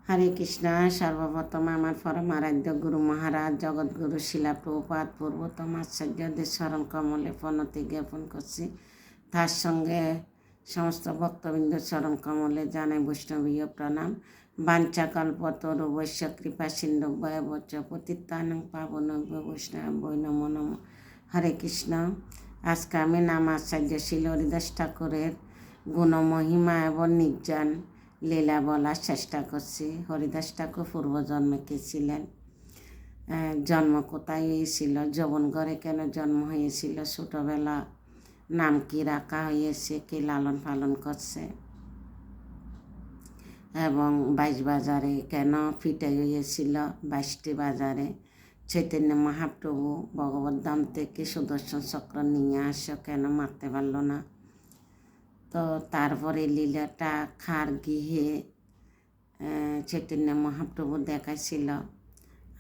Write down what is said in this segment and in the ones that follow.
হরে কৃষ্ণ। সর্বপ্রথম আমার পরম আরাধ্য গুরু মহারাজ জগৎগুরু শিলা প্রভুপাদ পূর্বতম আচার্যদের স্মরণ কমলে প্রণতি জ্ঞাপন করছি। তার সঙ্গে সমস্ত ভক্তবৃন্দ চরণ কমলে জানাই বৈষ্ণবীয় প্রণাম। বাঞ্ছাকল্পতরু বৈশ্য কৃপা সিন্ধু ভয়বচ পতিতানাং পাবনভ্য বৈষ্ণব নমো নমঃ। হরে কৃষ্ণ। আজকে আমি নাম আচার্য শ্রী হরিদাস ঠাকুরের গুণমহিমা এবং নির্জন লীলা বলার চেষ্টা করছি। হরিদাস ঠাকুর পূর্বজন্মে কে ছিলেন, জন্ম কোথায় হয়েছিল, যৌবনগড়ে কেন জন্ম হয়েছিল, ছোটোবেলা নাম কি রাখা হয়েছে, কে লালন পালন করছে, এবং 22 বাজারে কেন ফিটে হয়েছিল। 22টি বাজারে চৈতন্য মহাপ্রভু ভগবদ্ধাম থেকে সুদর্শন চক্র নিয়ে আসো, কেন মারতে পারল না। তো তারপরে লীলাটা খার গৃহে চৈতন্য মহাপ্রভু দেখাইছিল।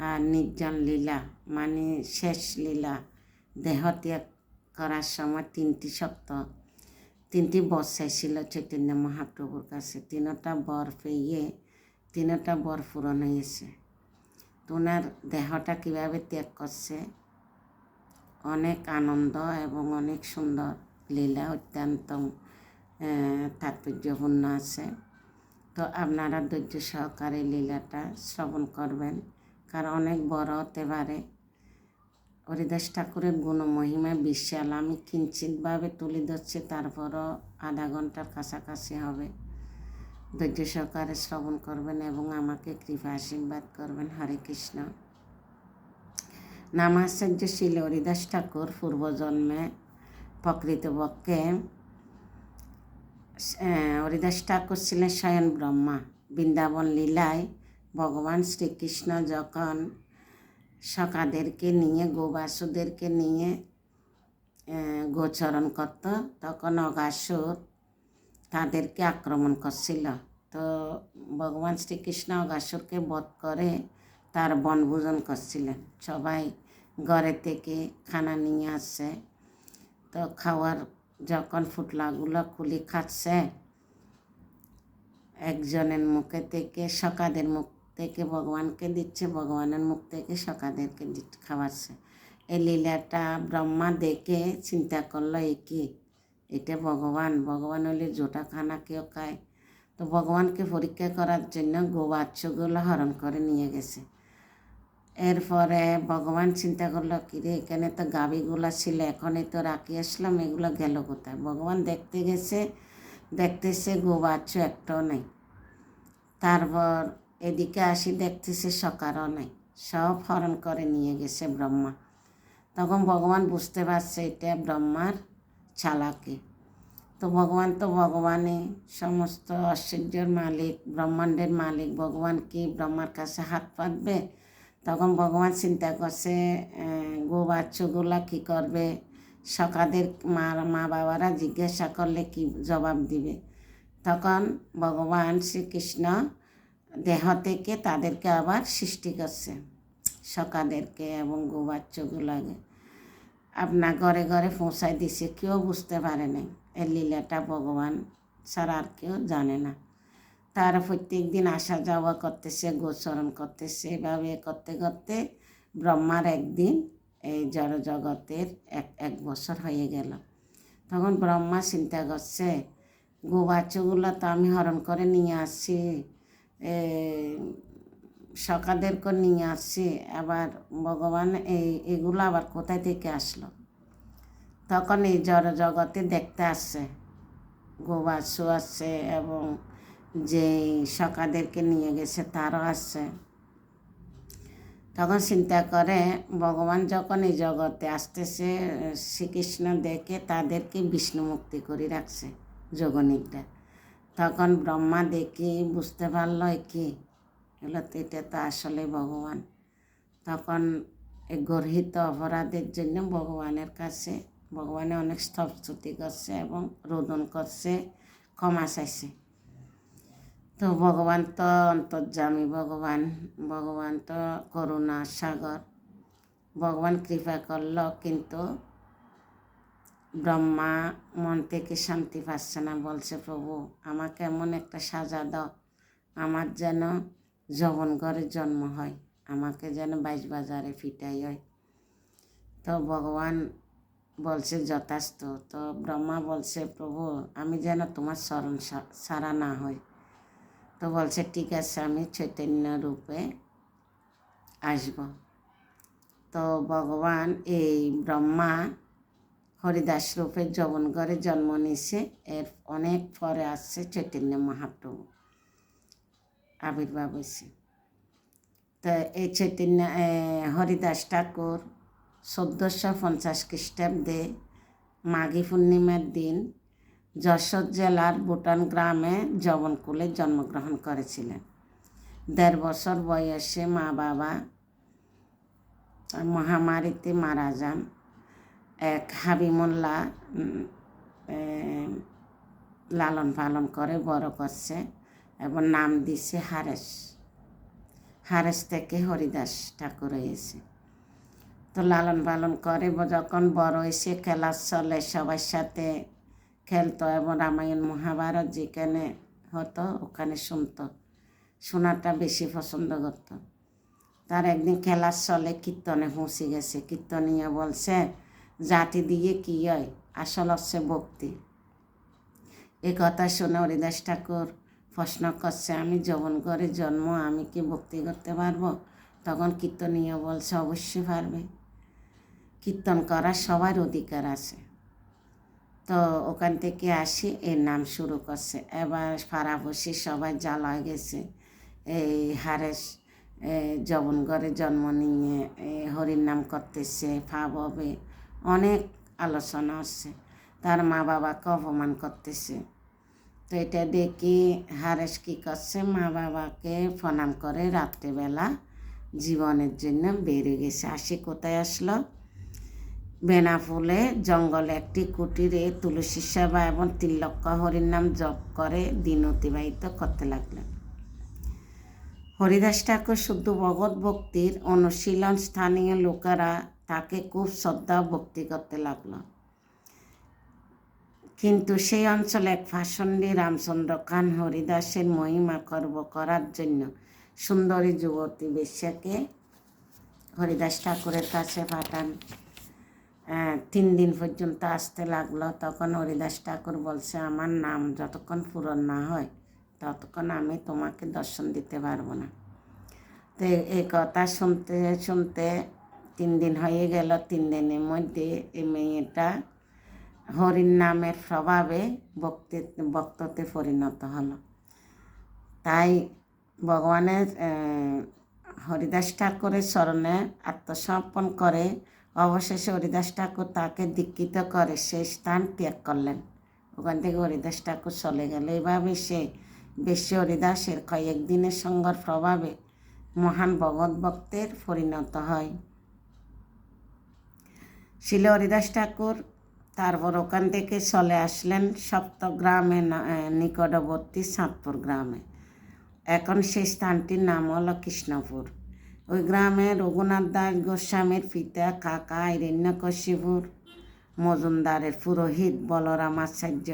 আর নির্জন লীলা মানে শেষ লীলা, দেহ ত্যাগ করার সময় 3টি সপ্ত 3টি বর চাইছিল চৈতন্য মহাপ্রভুর কাছে। 3টা বর পেয়ে 3টা বর পূরণ হয়েছে। তো ওনার দেহটা কীভাবে ত্যাগ করছে, অনেক আনন্দ এবং অনেক সুন্দর লীলা, অত্যন্ত তাৎপর্যপূর্ণ আছে। তো আপনারা ধৈর্য সহকারে লীলাটা শ্রবণ করবেন, কারণ অনেক বড় হতে পারে। হরিদাস ঠাকুরের গুণমহিমা বিশাল। আমি কিঞ্চিতভাবে তুলে ধরছি, তারপরও আধা ঘন্টার কাছাকাছি হবে। ধৈর্য সহকারে শ্রবণ করবেন এবং আমাকে কৃপা আশীর্বাদ করবেন। হরে কৃষ্ণ। নামাচার্য শ্রী হরিদাস ঠাকুর পূর্বজন্মে প্রকৃতপক্ষে হরিদাস ঠাকুর ছিলেন স্বয়ং ব্রহ্মা। বৃন্দাবন লীলায় ভগবান শ্রীকৃষ্ণ যখন সখাদেরকে নিয়ে, গোবাসুদেরকে নিয়ে গোচরণ করত, তখন অগাসুর তাদেরকে আক্রমণ করছিল। তো ভগবান শ্রীকৃষ্ণ অগাসুরকে বধ করে তার বনভোজন করছিলেন। সবাই ঘরে থেকে খানা নিয়ে আসছে। তো খাওয়ার যখন ফুটলাগুলো খুলে খাচ্ছে, একজনের মুখে থেকে, সখাদের মুখ থেকে ভগবানকে দিচ্ছে, ভগবানের মুখ থেকে সখাদেরকে খাওয়াচ্ছে। এই লীলাটা ব্রহ্মা দেখে চিন্তা করলো, কি এটা ভগবান হলে জোটা খানা কেউ খায়। তো ভগবানকে পরীক্ষা করার জন্য গোবাচ্ছগুলো হরণ করে নিয়ে গেছে। এরপরে ভগবান চিন্তা করলো, কিরে এখানে তো গাভীগুলো ছিল, এখনই তো রাখি আসলাম, এগুলো গেল কোথায়। ভগবান দেখতে গেছে, দেখতেছে গোবাচ্ছ একটাও নেই। তারপর এদিকে আসি, দেখতেছে সকারও নেই, সব হরণ করে নিয়ে গেছে ব্রহ্মা। তখন ভগবান বুঝতে পারছে এটা ব্রহ্মার চালাকি। তো ভগবানই সমস্ত ঐশ্বর্যের মালিক, ব্রহ্মাণ্ডের মালিক। ভগবান কি ব্রহ্মার কাছে হাত পাতবে? তখন ভগবান চিন্তা করছে, গোবাচ্ছগুলা কী করবে, সখাদের মা বাবারা জিজ্ঞাসা করলে কি জবাব দিবে। তখন ভগবান শ্রীকৃষ্ণ দেহ থেকে তাদেরকে আবার সৃষ্টি করছে, সখাদেরকে এবং গোবাচ্ছগুলাকে আপনার ঘরে ঘরে পৌঁছায় দিছে। কেউ বুঝতে পারে নাই। এই লীলাটা ভগবান ছাড়া আর কেউ জানে না। তারা প্রত্যেক দিন আসা যাওয়া করতেছে, গোচরণ করতেছে। এভাবে করতে করতে ব্রহ্মার একদিন এই জড় জগতের এক বছর হয়ে গেল। তখন ব্রহ্মা চিন্তা করছে, গোবাচ্ছগুলো তো আমি হরণ করে নিয়ে আসছি, সখাদেরকে নিয়ে আসছি, আবার ভগবান এগুলো আবার কোথায় থেকে আসলো। তখন এই জড় জগতে দেখতে আসছে, গোবাচ্ছ আসছে এবং যে সখাদেরকে নিয়ে গেছে তারও আসছে। তখন চিন্তা করে, ভগবান যখন এই জগতে আসতেছে, শ্রীকৃষ্ণ দেখে তাদেরকে বিষ্ণু মুক্তি করে রাখছে যোগনিকরা। তখন ব্রহ্মা দেখে বুঝতে পারল, কি এগুলো তো, এটা তো আসলে ভগবান। তখন এই গর্হিত অপরাধের জন্য ভগবানের কাছে ভগবানে অনেক স্তবস্তুতি করছে এবং রোদন করছে, ক্ষমা চাইছে। তো ভগবান তো অন্তর্যামী, ভগবান তো করুণা সাগর। ভগবান কৃপা করল, কিন্তু ব্রহ্মা মন থেকে শান্তি পাচ্ছে না। বলছে, প্রভু আমাকে এমন একটা সাজা দাও, আমার যেন যৌবন ঘরে জন্ম হয়, আমাকে যেন 22 বাজারে ফিটাই হয়। তো ভগবান বলছে যথাস্থ। তো ব্রহ্মা বলছে প্রভু আমি যেন তোমার শরণ ছাড়া না হই। তো বলছে ঠিক আছে, আমি চৈতন্য রূপে আসব। তো ভগবান এই ব্রহ্মা হরিদাস রূপে যৌবনগড়ে জন্ম নিছে। এর অনেক পরে আসছে চৈতন্য মহাপ্রভু আবির্ভাব হয়েছে। তো এই চৈতন্য হরিদাস ঠাকুর 1450 খ্রিস্টাব্দে মাঘী পূর্ণিমার দিন যশোর জেলার বুটান গ্রামে যবনকুলে জন্মগ্রহণ করেছিলেন। 1.5 বছর বয়সে মা বাবা মহামারীতে মারা যান। এক হাবিমুল্লা লালন পালন করে বড় করছে এবং নাম দিছে হারেস। হারেস থেকে হরিদাস ঠাকুর হয়েছে। তো লালন পালন করে যখন বড় হয়েছে খেলার চলে সবার সাথে খেলতো এবং রামায়ণ মহাভারত যেখানে হতো ওখানে শুনতো, শোনাটা বেশি পছন্দ করতো। তার একদিন খেলার চলে কীর্তনে পৌঁছে গেছে। কীর্তনীয় বলছে জাতি দিয়ে কী হয়, আসল হচ্ছে ভক্তি। এ কথা শুনে হরিদাস ঠাকুর প্রশ্ন করছে আমি যৌবনগড়ে জন্ম, আমি কি ভক্তি করতে পারবো? তখন কীর্তনীয় বলছে অবশ্যই পারবে, কীর্তন করার সবার অধিকার আছে। তো ওখান থেকে আসি এর নাম শুরু করছে। এবার পাড়াপড়শি সবাই জ্বালা হয়ে গেছে। এই হারেস যৌবনগড়ে জন্ম নিয়ে হরির নাম করতেছে, পাপ হবে, অনেক আলোচনা হচ্ছে। তার মা বাবাকে অপমান করতেছে। তো এটা দেখি হারেস কী করছে, মা বাবাকে প্রণাম করে রাত্রেবেলা জীবনের জন্য বেরিয়ে গেছে। আসি কোথায় আসলো? বেনাফুলে জঙ্গলে একটি কুটিরে তুলসী সেবা এবং 3 লক্ষ হরির নাম জপ করে দিন অতিবাহিত করতে লাগলেন। হরিদাস ঠাকুর শুদ্ধ ভগৎ ভক্তির অনুশীলন। স্থানীয় লোকেরা তাকে খুব শ্রদ্ধা ভক্তি করতে লাগলো। কিন্তু সেই অঞ্চলে এক পাষণ্ডী রামচন্দ্র খান হরিদাসের মহিমা খর্ব করার জন্য সুন্দরী যুবতী বেশ্যাকে হরিদাস ঠাকুরের কাছে পাঠান। 3 দিন পর্যন্ত আসতে লাগলো। তখন হরিদাস ঠাকুর বলছে আমার নাম যতক্ষণ পূরণ না হয় ততক্ষণ আমি তোমাকে দর্শন দিতে পারবো না। তো এই কথা শুনতে শুনতে 3 দিন হয়ে গেল। 3 দিনের মধ্যে এই মেয়েটা হরির নামের প্রভাবে ভক্ততে পরিণত হলো। তাই ভগবানের হরিদাস ঠাকুরের চরণে আত্মসমর্পণ করে অবশেষে হরিদাস ঠাকুর তাকে দীক্ষিত করে সেই স্থান ত্যাগ করলেন। ওখান থেকে হরিদাস ঠাকুর চলে গেল। এইভাবে সে বেশি হরিদাসের কয়েকদিনের সঙ্গর প্রভাবে মহান ভগৎ ভক্তের পরিণত হয়। শিল হরিদাস ঠাকুর তারপর ওখান থেকে চলে আসলেন সপ্তগ্রামে নিকটবর্তী চাঁদপুর গ্রামে। এখন সেই স্থানটির নাম হলো কৃষ্ণপুর। ওই গ্রামে রঘুনাথ দাস গোস্বামীর পিতা কাকা হিরণ্যকশিপুর মজুমদারের পুরোহিত বলরামাচার্য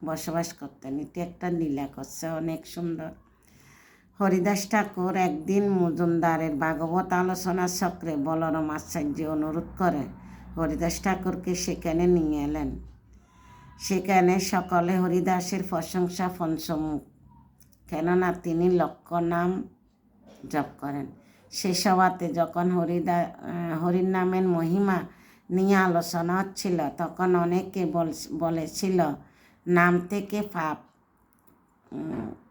বসবাস করতেন। এটি একটা লীলা করছে অনেক সুন্দর। হরিদাস ঠাকুর একদিন মজুমদারের ভাগবত আলোচনা চক্রে বলরামাচার্য অনুরোধ করে হরিদাস ঠাকুরকে সেখানে নিয়ে এলেন। সেখানে সকলে হরিদাসের প্রশংসা পঞ্চমুখ, কেননা তিনি লক্ষ নাম জপ করেন। সে সভাতে যখন হরির নামের মহিমা নিয়ে আলোচনা হচ্ছিল তখন অনেকে বলেছিল নাম থেকে পাপ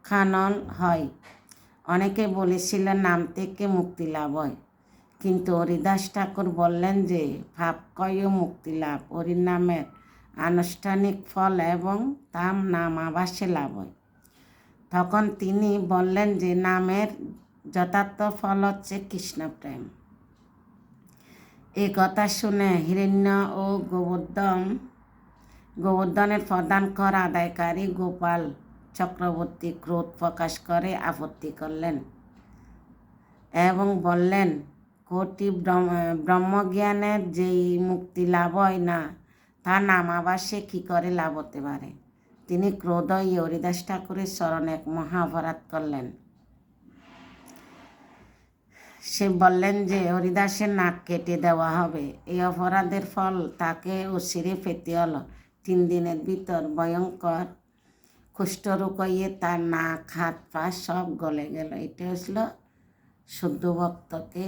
খানন হয়, অনেকে বলেছিল নাম থেকে মুক্তি লাভ হয়। কিন্তু হরিদাস ঠাকুর বললেন যে পাপ ক্ষয় মুক্তি লাভ হরির নামের আনুষ্ঠানিক ফল এবং তার নাম আভাসে লাভ হয়। তখন তিনি বললেন যে নামের যথার্থ ফল হচ্ছে কৃষ্ণ প্রেম। এই কথা শুনে হিরণ্য ও গোবর্ধনের প্রধান কর আদায়কারী গোপাল চক্রবর্তী ক্রোধ প্রকাশ করে আপত্তি করলেন এবং বললেন কোটি ব্রহ্মজ্ঞানের যেই মুক্তি লাভ হয় না তা নাম আভাসে কী করে লাভ হতে পারে। তিনি ক্রোধ হয়ে হরিদাস ঠাকুরের চরণে এক মহা অপরাধ করলেন। সে বললেন যে হরিদাসের নাক কেটে দেওয়া হবে। এই অপরাধের ফল তাকে অচিরে পেতে হলো। 3 দিনের ভিতর ভয়ঙ্কর কুষ্ঠরোগ হয়ে তার নাক, হাত, পা সব গলে গেল। এটা হচ্ছিল শুদ্ধ ভক্তকে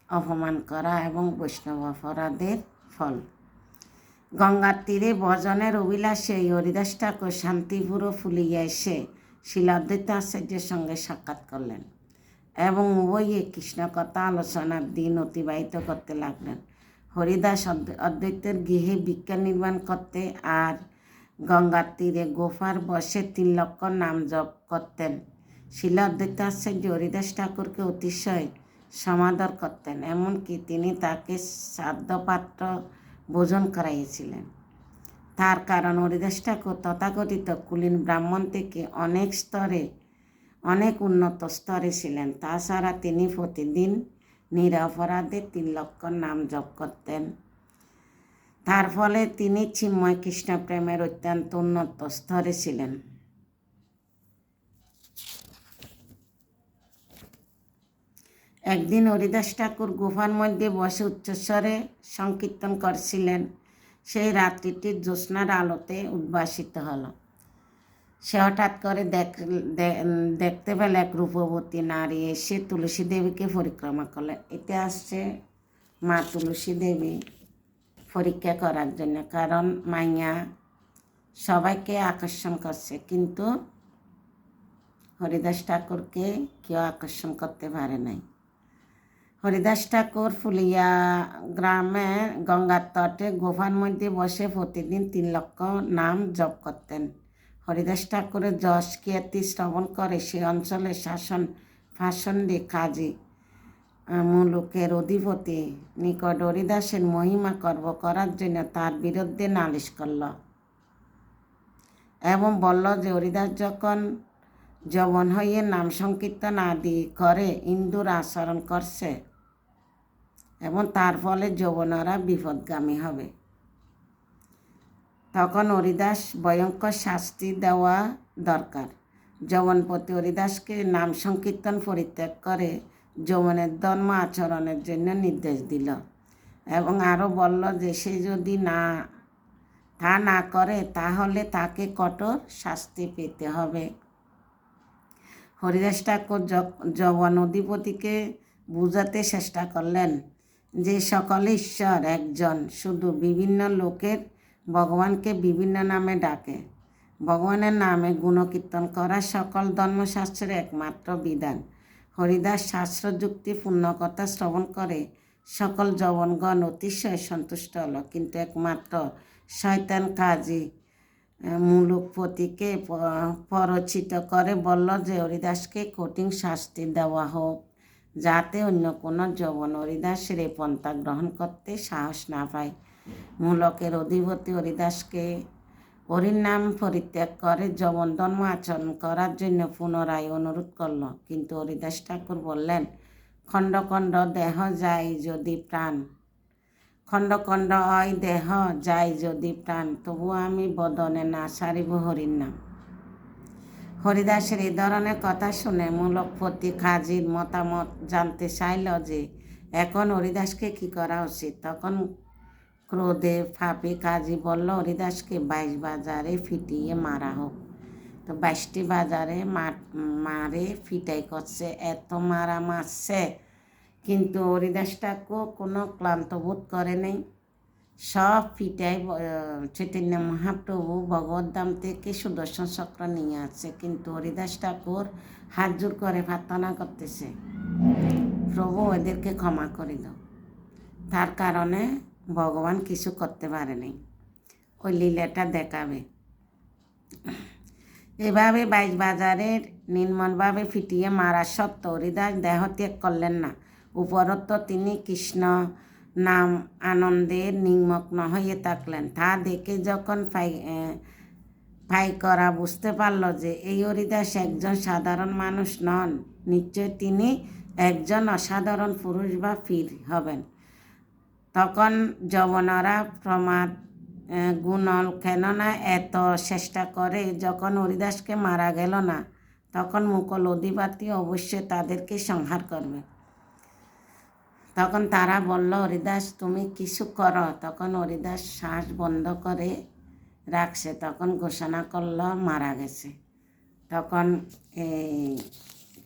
অপমান করা এবং বৈষ্ণব অপরাধের ফল। গঙ্গার তীরে ভজনের অভিলাষে এই হরিদাস ঠাকুর শান্তিপুর ফুলিয়া এসে শ্রীল অদ্বৈত আচার্যের সঙ্গে সাক্ষাৎ করলেন এবং উভয়ে কৃষ্ণ কথা আলোচনার দিন অতিবাহিত করতে লাগলেন। হরিদাস অদ্বৈতের গৃহে ভিক্ষা নির্মাণ করতে আর গঙ্গার তীরে গোফার বসে 3 লক্ষ নাম জপ করতেন। শ্রীল অদ্বৈত আচার্য হরিদাস ঠাকুরকে অতিশয় সমাদর করতেন, এমনকি তিনি তাকে শ্রাদ্ধপাত্র ভোজন করাইয়াছিলেন। তার কারণ হরিদাস ঠাকুর তথাকথিত কুলীন ব্রাহ্মণ থেকে অনেক উন্নত স্তরে ছিলেন। তাছাড়া তিনি প্রতিদিন নিরপরাধে 3 লক্ষ নাম জপ করতেন। তার ফলে তিনি চিন্ময় কৃষ্ণ প্রেমের অত্যন্ত উন্নত স্তরে ছিলেন। একদিন হরিদাস ঠাকুর গুফার মধ্যে বসে উচ্চস্বরে সংকীর্তন করছিলেন। সেই রাত্রিটির জ্যোৎস্নার আলোতে উদ্ভাসিত হলো। সে হঠাৎ করে দেখতে পেল এক রূপবতী নারী এসে তুলসী দেবীকে পরিক্রমা করলেন। এতে আসছে মা তুলসী দেবী পরীক্ষা করার জন্য, কারণ মাইয়া সবাইকে আকর্ষণ করছে, কিন্তু হরিদাস ঠাকুরকে কেউ আকর্ষণ করতে পারে নাই। হরিদাস ঠাকুর ফুলিয়া গ্রামে গঙ্গার তটে গুফার মধ্যে বসে প্রতিদিন 3 লক্ষ নাম জপ করতেন। হরিদাস ঠাকুরের যশ কীর্তি শ্রবণ করে সে অঞ্চলে ফাসন্ডি কাজী মুলুকের অধিপতি নিকট হরিদাসের মহিমা গর্ব করার জন্য তার বিরুদ্ধে নালিশ করল এবং বলল যে হরিদাস যখন যৌবন হয়ে নাম সংকীর্তন আদি করে ইন্দুর আচরণ করছে এবং তার ফলে যৌবনরা বিপদগামী হবে। তখন হরিদাস ভয়ঙ্কর শাস্তি দেওয়া দরকার। যৌবনপতি হরিদাসকে নাম সংকীর্তন পরিত্যাগ করে যৌবনের ধর্ম আচরণের জন্য নির্দেশ দিল এবং আরও বলল যে সে যদি তা না করে তাহলে তাকে কঠোর শাস্তি পেতে হবে। হরিদাস ঠাকুর যৌবন অধিপতিকে বুঝাতে চেষ্টা করলেন যে সকল ঈশ্বর একজন, শুধু বিভিন্ন লোকের ভগবানকে বিভিন্ন নামে ডাকে। ভগবানের নামে গুণকীর্তন করা সকল ধর্মশাস্ত্রের একমাত্র বিধান। হরিদাস শাস্ত্রযুক্তি পূর্ণকথা শ্রবণ করে সকল যৌবনগণ অতিশয় সন্তুষ্ট হল, কিন্তু একমাত্র শয়তান কাজী মুলুকপতিকে পরচিত করে বলল যে হরিদাসকে কঠিন শাস্তি দেওয়া হোক, যাতে অন্য কোনো যৌবন হরিদাসের এই পন্থা গ্রহণ করতে সাহস না পায়। মূলকের অধিপতি হরিদাসকে হরির নাম পরিত্যাগ করে যৌবন ধর্ম আচরণ করার জন্য পুনরায় অনুরোধ করল, কিন্তু হরিদাস ঠাকুর বললেন, খণ্ড খণ্ড দেহ যায় যদি প্রাণ, খণ্ড খণ্ড হয় দেহ যায় যদি প্রাণ, তবু আমি বদনে না সারিব হরির নাম। হরিদাসের এই ধরনের কথা শুনে মূলকপতি কাজীর মতামত জানতে চাইল যে এখন হরিদাসকে কি করা উচিত। তখন ক্রোধে ফাঁপি কাজী বলল, হরিদাসকে 22 বাজারে ফিটিয়ে মারা হোক। তো 22টি বাজারে মারে ফিটাই করছে, এত মারা মারছে, কিন্তু হরিদাস ঠাকুর কোনো ক্লান্ত বোধ করে নেই। সব ফিটাই চৈতন্য মহাপ্রভু ভগবদ্ধাম থেকে সুদর্শন চক্র নিয়ে আসছে, কিন্তু হরিদাস ঠাকুর হাত জোর করে প্রার্থনা করতেছে, প্রভু এদেরকে ক্ষমা করে দাও। তার কারণে ভগবান কিছু করতে পারেনি, ওই লীলাটা দেখাবে। এভাবে 22 বাজারের নির্মলভাবে ফিটিয়ে মারা সত্ত্বেও হরিদাস দেহ ত্যাগ করলেন না। উপরত্ব তিনি কৃষ্ণ নাম আনন্দের নিমগ্ন হয়ে থাকলেন। তা দেখে যখন পাইকরা বুঝতে পারল যে এই হরিদাস একজন সাধারণ মানুষ নন, নিশ্চয় তিনি একজন অসাধারণ পুরুষ বা পীর হবেন, তখন যৌবনরা প্রমাদ গুণল কেননা এত চেষ্টা করে। যখন হরিদাসকে মারা গেল না, তখন মুকুল অধিপতি অবশ্যই তাদেরকে সংহার করবে। তখন তারা বলল, হরিদাস তুমি কিছু করো। তখন হরিদাস শ্বাস বন্ধ করে রাখছে, তখন ঘোষণা করলো মারা গেছে। তখন এই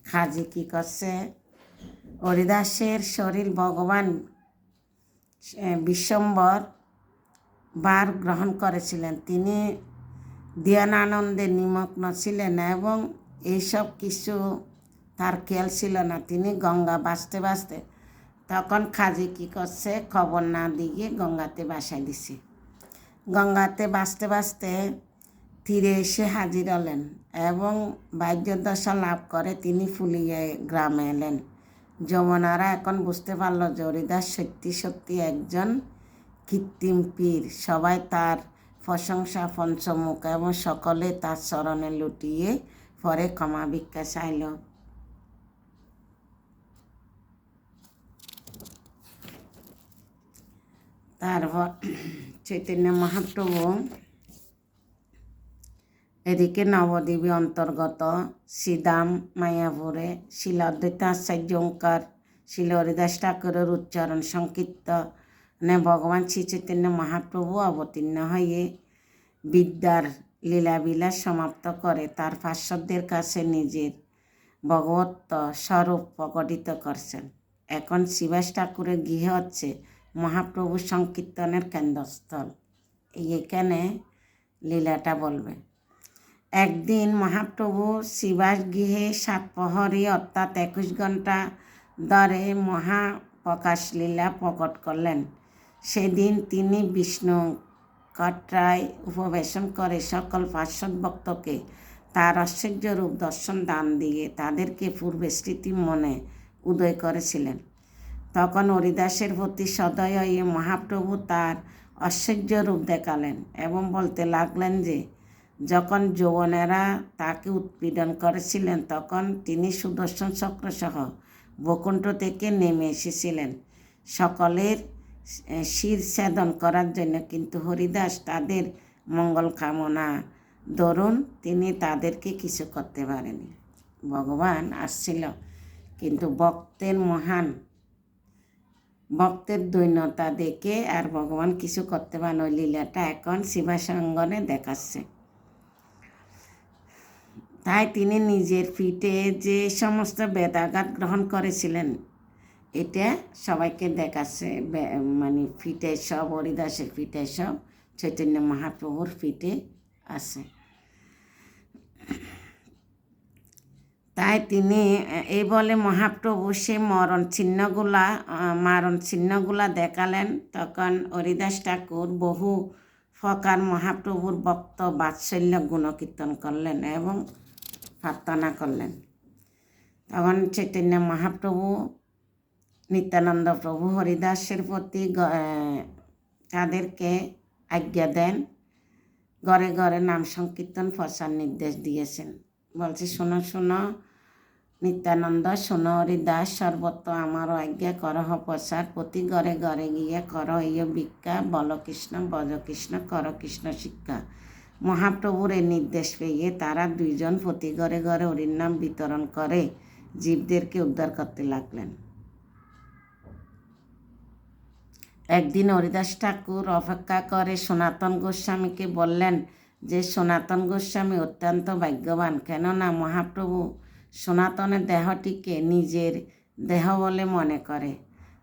খাজি কী করছে, হরিদাসের শরীর ভগবান বিশ্বম্বর বার গ্রহণ করেছিলেন। তিনি ধ্যানানন্দে নিমগ্ন ছিলেন এবং এইসব কিছু তার খেয়াল ছিল না। তিনি গঙ্গা বাঁচতে তখন খাজি কী করছে, খবর না দিয়ে গঙ্গাতে বাসায় দিছে। গঙ্গাতে বাঁচতে তীরে এসে হাজির হলেন এবং বাহ্যদশা লাভ করে তিনি ফুলিয়ে গ্রামে এলেন। যমুনারা এখন বুঝতে পারল যে হরিদাস সত্যি একজন কৃত্রিম পীর। সবাই তার প্রশংসা পঞ্চমুখ এবং সকলে তার চরণে লুটিয়ে পরে ক্ষমা ভিক্ষা চাইল। তারপর চৈতন্য মহাপ্রভু এদিকে নবদ্বীপে অন্তর্গত শ্রীধাম মায়াপুরে শিল অদ্বৈত আচার্য ওঙ্কার শিল হরিদাস ঠাকুরের উচ্চারণ সংকীর্তনে ভগবান শ্রী চৈতন্য মহাপ্রভু অবতীর্ণ হয়ে বিদ্যার লীলাবিলাস সমাপ্ত করে তার পার্শ্বদের কাছে নিজের ভগবত্ব স্বরূপ প্রকটিত করছেন। এখন শিবাস ঠাকুরের গৃহ হচ্ছে মহাপ্রভু সংকীর্তনের কেন্দ্রস্থল। এখানে লীলাটা বলবে। একদিন মহাপ্রভু শিবাস গৃহে 7 প্রহরী অর্থাৎ 21 ঘণ্টা ধরে মহাপ্রকাশ লীলা প্রকট করলেন। সেদিন তিনি বিষ্ণু কটরায় উপবেশন করে সকল পার্শ্বদ ভক্তকে তার আশ্চর্য রূপ দর্শন দান দিয়ে তাদেরকে পূর্বে স্মৃতি মনে উদয় করেছিলেন। তখন হরিদাসের প্রতি সদয় হয়ে মহাপ্রভু তার আশ্চর্য রূপ দেখালেন এবং বলতে লাগলেন যে যখন যৌবনেরা তাকে উৎপীড়ন করেছিলেন তখন তিনি সুদর্শন চক্রসহ বৈকুণ্ঠ থেকে নেমে এসেছিলেন সকলের শির ছেদন করার জন্য, কিন্তু হরিদাস তাদের মঙ্গল কামনা দরুন তিনি তাদেরকে কিছু করতে পারেনি। ভগবান আসছিল কিন্তু ভক্তের দৈন্যতা দেখে আর ভগবান কিছু করতে পারেন। ওই লীলাটা এখন শিবাসাঙ্গনে দেখাচ্ছে। তাই তিনি নিজের পিঠে যে সমস্ত বেদাঘাত গ্রহণ করেছিলেন এটা সবাইকে দেখাচ্ছে। মানে পিঠে সব হরিদাসের পিঠে সব চৈতন্য মহাপ্রভুর পিঠে আছে। তাই তিনি এই বলে মহাপ্রভু সে মারণ চিহ্নগুলা দেখালেন। তখন হরিদাস ঠাকুর বহু প্রকার মহাপ্রভুর ভক্ত বাৎসল্য গুণকীর্তন করলেন এবং প্রার্থনা করলেন। তখন চৈতন্য মহাপ্রভু নিত্যানন্দ প্রভু হরিদাসের প্রতি তাদেরকে আজ্ঞা দেন, ঘরে ঘরে নাম সংকীর্তন প্রচার নির্দেশ দিয়েছেন। বলছে, শোনো নিত্যানন্দ, শোনো হরিদাস, সর্বত্র আমারও আজ্ঞা করহ প্রচার, প্রতি ঘরে ঘরে গিয়ে কর ইয় ভিক্ষা, বল কৃষ্ণ বজ কৃষ্ণ কর কৃষ্ণ শিক্ষা। মহাপ্রভুর এই নির্দেশ পেয়ে তারা 2 জন প্রতি ঘরে ঘরে হরির নাম বিতরণ করে জীবদেরকে উদ্ধার করতে লাগলেন। একদিন হরিদাস ঠাকুর অপেক্ষা করে সনাতন গোস্বামীকে বললেন যে সনাতন গোস্বামী অত্যন্ত ভাগ্যবান, কেননা মহাপ্রভু সনাতনের দেহটিকে নিজের দেহ বলে মনে করে।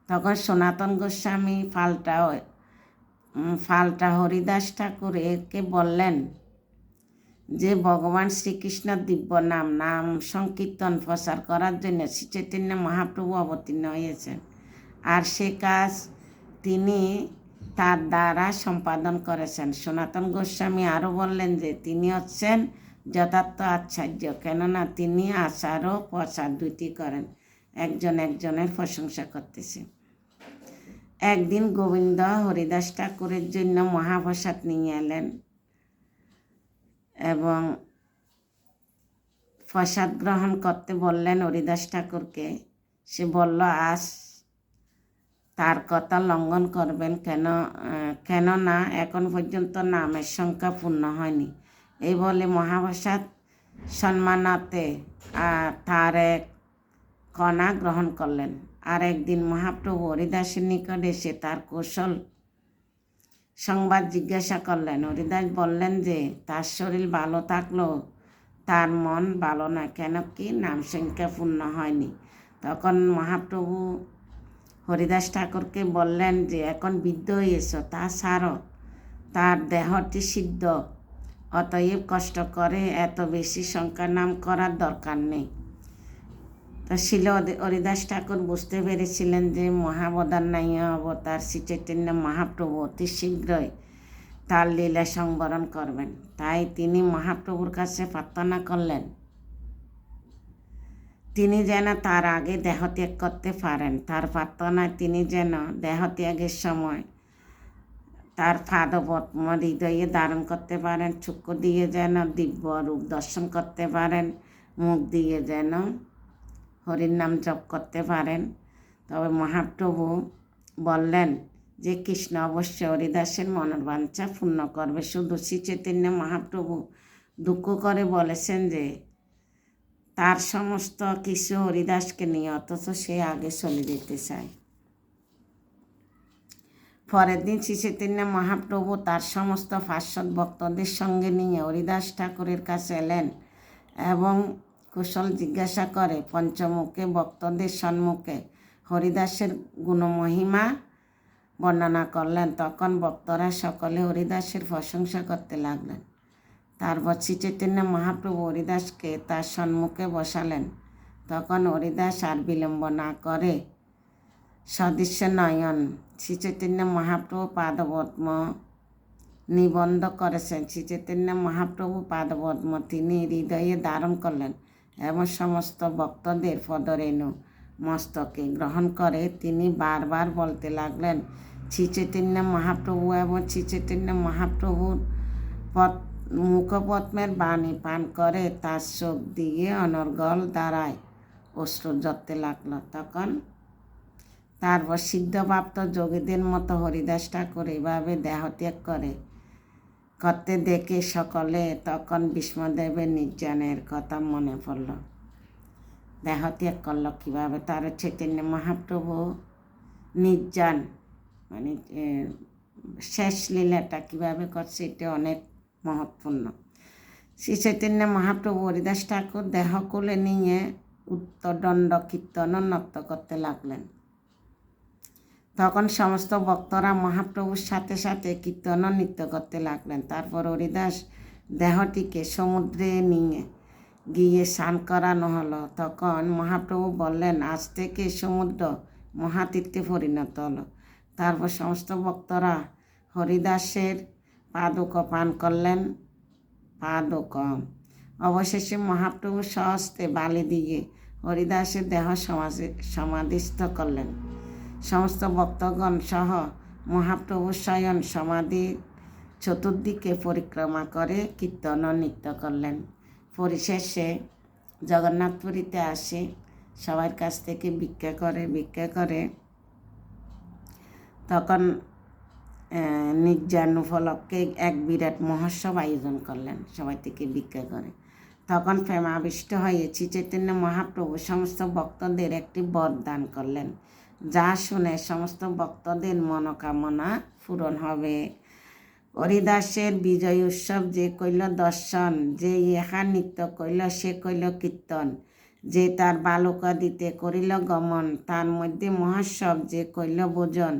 তখন সনাতন গোস্বামী পাল্টা হরিদাস ঠাকুর একে বললেন যে ভগবান শ্রীকৃষ্ণের দিব্য নাম সংকীর্তন প্রচার করার জন্য শ্রী চৈতন্য মহাপ্রভু অবতীর্ণ হয়েছেন, আর সে কাজ তিনি তার দ্বারা সম্পাদন করেছেন। সনাতন গোস্বামী আরও বললেন যে তিনি হচ্ছেন যথার্থ আচার্য, কেননা তিনি আচার ও প্রচার 2টি করেন, একজনের প্রশংসা করতেছে। একদিন গোবিন্দ হরিদাস ঠাকুরের জন্য মহাপ্রসাদ নিয়ে এলেন এবং প্রসাদ গ্রহণ করতে বললেন হরিদাস ঠাকুরকে। সে বলল আজ তার কথা লঙ্ঘন করবেন কেননা এখন পর্যন্ত নামের সংখ্যা পূর্ণ হয়নি। এই বলে মহাপ্রসাদ সম্মানার্থে তার এক কণা গ্রহণ করলেন। আর একদিন মহাপ্রভু হরিদাসের নিকট এসে তার কৌশল সংবাদ জিজ্ঞাসা করলেন। হরিদাস বললেন যে তার শরীর ভালো থাকলেও তার মন ভালো না, কেন কি নাম সংখ্যা পূর্ণ হয়নি। তখন মহাপ্রভু হরিদাস ঠাকুরকে বললেন যে এখন বৃদ্ধ হয়েছ, তা ছাড়ো, তার দেহটি সিদ্ধ, অতএব কষ্ট করে এত বেশি সংখ্যা নাম করার দরকার নেই। তো শিল হরিদাস ঠাকুর বুঝতে পেরেছিলেন যে মহাবদান্যায় অবতার শ্রী চৈতন্য মহাপ্রভু অতি শীঘ্রই তার লীলা সংবরণ করবেন। তাই তিনি মহাপ্রভুর কাছে প্রার্থনা করলেন তিনি যেন তার আগে দেহত্যাগ করতে পারেন। তার প্রার্থনায় তিনি যেন দেহত্যাগের সময় তার পাদপদ্ম হৃদয়ে ধারণ করতে পারেন, চক্ষু দিয়ে যেন দিব্য রূপ দর্শন করতে পারেন, মুখ দিয়ে যেন হরির নাম জপ করতে পারেন। তবে মহাপ্রভু বললেন যে কৃষ্ণ অবশ্য হরিদাসের মনের বাঞ্ছা পূর্ণ করবে। শুধু শ্রী চৈতন্য মহাপ্রভু দুঃখ করে বলেছেন যে তার সমস্ত কিছু হরিদাসকে নিয়ে, অথচ সে আগে চলে যেতে চায়। পরের দিন শ্রী চৈতন্য মহাপ্রভু তার সমস্ত পার্শ্বদ ভক্তদের সঙ্গে নিয়ে হরিদাস ঠাকুরের কাছে এলেন এবং কুশল জিজ্ঞাসা করে পঞ্চমুখে ভক্তদের সম্মুখে হরিদাসের গুণমহিমা বর্ণনা করলেন। তখন ভক্তরা সকলে হরিদাসের প্রশংসা করতে লাগলেন। তারপর শ্রী চৈতন্য মহাপ্রভু হরিদাসকে তার সম্মুখে বসালেন। তখন হরিদাস আর বিলম্ব না করে সদৃশ্য নয়ন শ্রী চৈতন্য মহাপ্রভু পাদপদ্ম নিবন্ধ করেছেন। শ্রী চৈতন্য মহাপ্রভু পাদপদ্ম তিনি হৃদয়ে ধারণ করলেন এবং সমস্ত ভক্তদের পদরেণু মস্তকে গ্রহণ করে তিনি বারবার বলতে লাগলেন, শ্রী চৈতন্য মহাপ্রভু এবং শ্রী চৈতন্য মহাপ্রভুর মুখপদ্মের বাণী পান করে তার চোখ দিয়ে অনর্গল দ্বারায় অশ্রু ঝরতে লাগলো। তখন তারপর সিদ্ধপ্রাপ্ত যোগীদের মতো হরিদাস ঠাকুর এভাবে দেহত্যাগ করতে দেখে সকলে তখন বিষ্ণুদেবের নির্জনের কথা মনে পড়ল। দেহত্যাগ করলো কীভাবে? তার চৈতন্য মহাপ্রভু নির্জন মানে শেষ লীলাটা কীভাবে করছে এটা অনেক মহত্বপূর্ণ। শ্রী চৈতন্য মহাপ্রভু হরিদাস ঠাকুর দেহ কোলে নিয়ে উত্তরদণ্ড কীর্তন নৃত্য করতে লাগলেন। তখন সমস্ত ভক্তরা মহাপ্রভুর সাথে সাথে কীর্তন নৃত্য করতে লাগলেন। তারপর হরিদাস দেহটিকে সমুদ্রে নিয়ে গিয়ে স্নান করানো হলো। তখন মহাপ্রভু বললেন, আজ থেকে সমুদ্র মহাতীর্থে পরিণত হলো। তারপর সমস্ত ভক্তরা হরিদাসের পাদুক পান করলেন। অবশেষে মহাপ্রভু স্বহস্তে বালি দিয়ে হরিদাসের দেহ সমাধিস্থ করলেন। সমস্ত ভক্তগণ সহ মহাপ্রভু স্বয়ং সমাধির চতুর্দিকে পরিক্রমা করে কীর্তন ও নৃত্য করলেন। পরিশেষে জগন্নাথপুরীতে আসে, সবার কাছ থেকে ভিক্ষা করে তখন নির্জন উপলক্ষে এক বিরাট মহোৎসব আয়োজন করলেন সবাই থেকে ভিক্ষা করে। তখন প্রেমাবিষ্ট হয়ে শ্রী চৈতন্য মহাপ্রভু সমস্ত ভক্তদের একটি বর দান করলেন, যা শুনে সমস্ত ভক্তদের মনোকামনা পূরণ হবে। হরিদাসের বিজয় উৎসব যে কইল দর্শন, যে ইহা নৃত্য কইল সে কইল কীর্তন, যে তার বালুকাদিতে করিল গমন, তার মধ্যে মহোৎসব যে কইল ভোজন,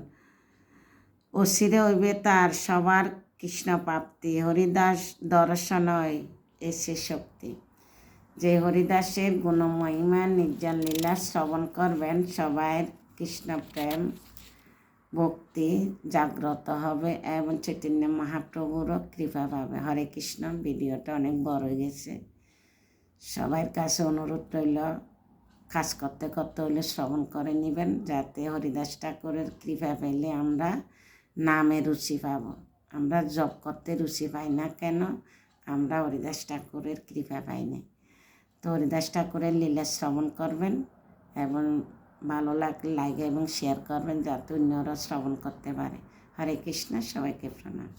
অচিরে হইবে তার সবার কৃষ্ণ প্রাপ্তি। হরিদাস দর্শনয় এসে শক্তি। যে হরিদাসের গুণমহিমা নির্জন লীলা শ্রবণ করবেন, সবাই কৃষ্ণ প্রেম ভক্তি জাগ্রত হবে এবং চৈতন্য মহাপ্রভুরও কৃপা পাবে। হরে কৃষ্ণ। ভিডিওটা অনেক বড় হয়ে গেছে। সবার কাছে অনুরোধ রইল, কাজ করতে করতে হইলে শ্রবণ করে নেবেন, যাতে হরিদাস ঠাকুরের কৃপা পেলে আমরা নামে রুচি পাব। আমরা জপ করতে রুচি পাই না কেন? আমরা হরিদাস ঠাকুরের কৃপা পাই না। তো হরিদাস ঠাকুরের লীলা শ্রবণ করবেন এবং ভালো লাগলে লাইক এবং শেয়ার করবেন, যাতে অন্যরা শ্রবণ করতে পারে। হরে কৃষ্ণ। সবাইকে প্রণাম।